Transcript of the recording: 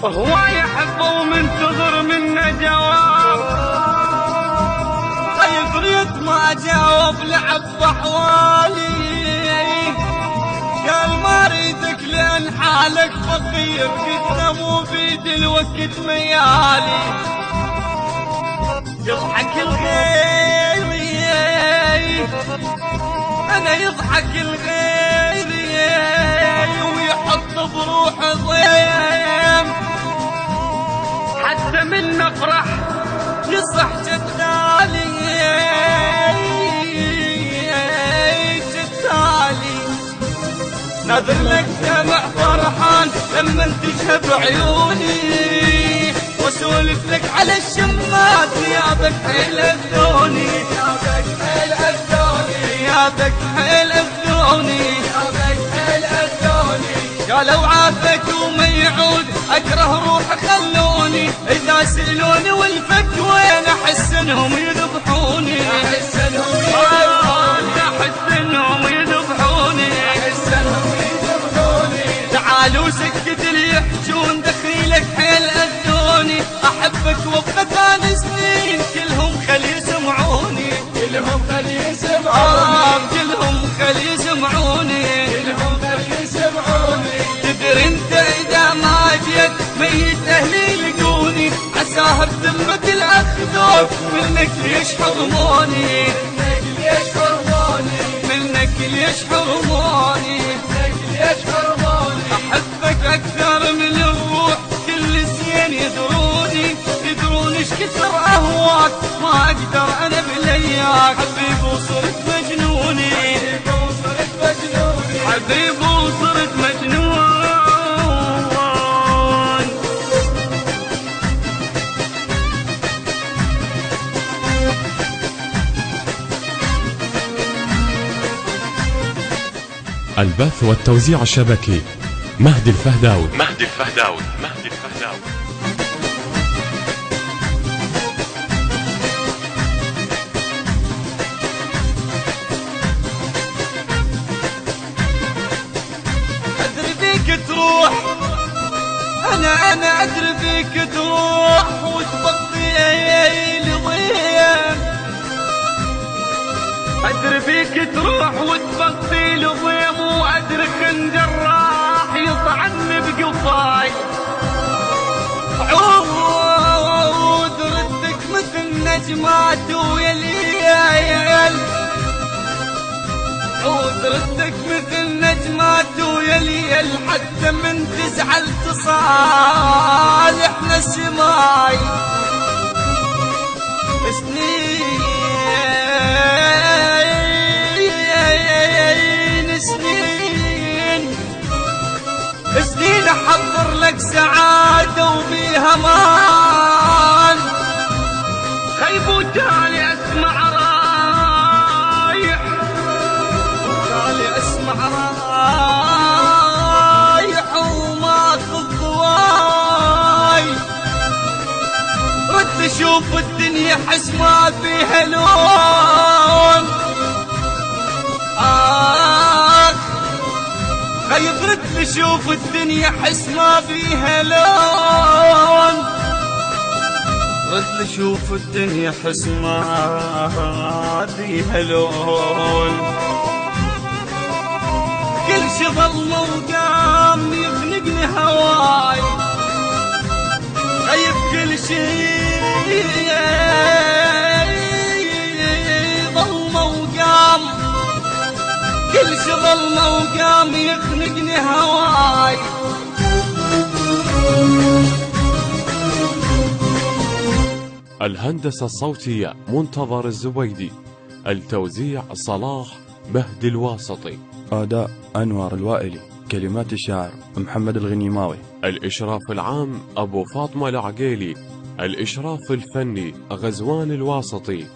وهو يحب ومنتظر منا جواب. طيب ريت ما جاوب لعب بحوالي، قال ما اريدك لان حالك فقير، قلت مو بيد الوقت ميالي. يضحك الغير انا يضحك الغير ويحط بروحه ضيم، حتى من نفرح يصح جدالي جدالي. ناظر لك دمع فرحان لما تشهب عيوني، واسولف لك على الشمات ثيابك حيل اذوني، ثيابك حيل اذوني، ثيابك حيل اذوني، ثيابك حيل اذوني. قالوا عافك وما يعود اكره روح خلوني، اذا سالوني والفك وين احس انهم يذبحوني، احس انهم يذبحوني، احس انهم يذبحوني، احس انهم يذبحوني. تعالوا سكت اللي يحجون دخيلك حيل اذوني، احبك وابقى ثاني سنين كلهم خلي يسمعوني، كلهم خلي يسمعوني، كلهم خلي يسمعوني، كلهم خلي يسمعوني. تدري انت اذا ما جيت ميت اهلي يلقوني، عساها بذمة الاخذوك منك ليش حرموني، منك ليش حرموني، منك ليش حرموني، منك ليش حرموني. احبك اكثر من الروح كل زين يدروني، يدرون ايش كثر اهواك ما اقدر انا بلياك. حبيبي وصرت مجنوني، حبيبي وصرت مجنوني، حبيبي وصرت مجنون. البث والتوزيع الشبكي مهدي الفهداوي. مهدي الفهداوي. مهدي الفهداوي. ادري فيك تروح، انا ادري فيك تروح وتبقي لي ضيم، ادري فيك تروح وتبقي لي ضيم، وادري خنجر راح يطعني بقفاي. عود ردك مثل نجمات ويا ليل، عود ردك مثل نجمات ويا ليل، حتى من تزعل تصالحنا السماي. سنين سنين سنين احضر لك سعادة وبيها مان، خيب وتالي اسمع رايح، وتالي اسمع رايح وماخذ ضواي. رد اشوف الدنيا حس ما فيها لون، خيب رد اشوف الدنيا حس ما فيها لون، رد اشوف الدنيا حس ما فيها لون. كل شي ظل وقام يخنقني هواي، خيب كل شي ظلمة وقام، كل شي ظلمة وقام يخنقني هواي. الهندسة الصوتية منتظر الزبيدي، التوزيع صلاح مهدي الواسطي، أداء أنور الوائلي، كلمات الشاعر محمد الغنيماوي، الإشراف العام أبو فاطمة العقيلي، الإشراف الفني غزوان الواسطي.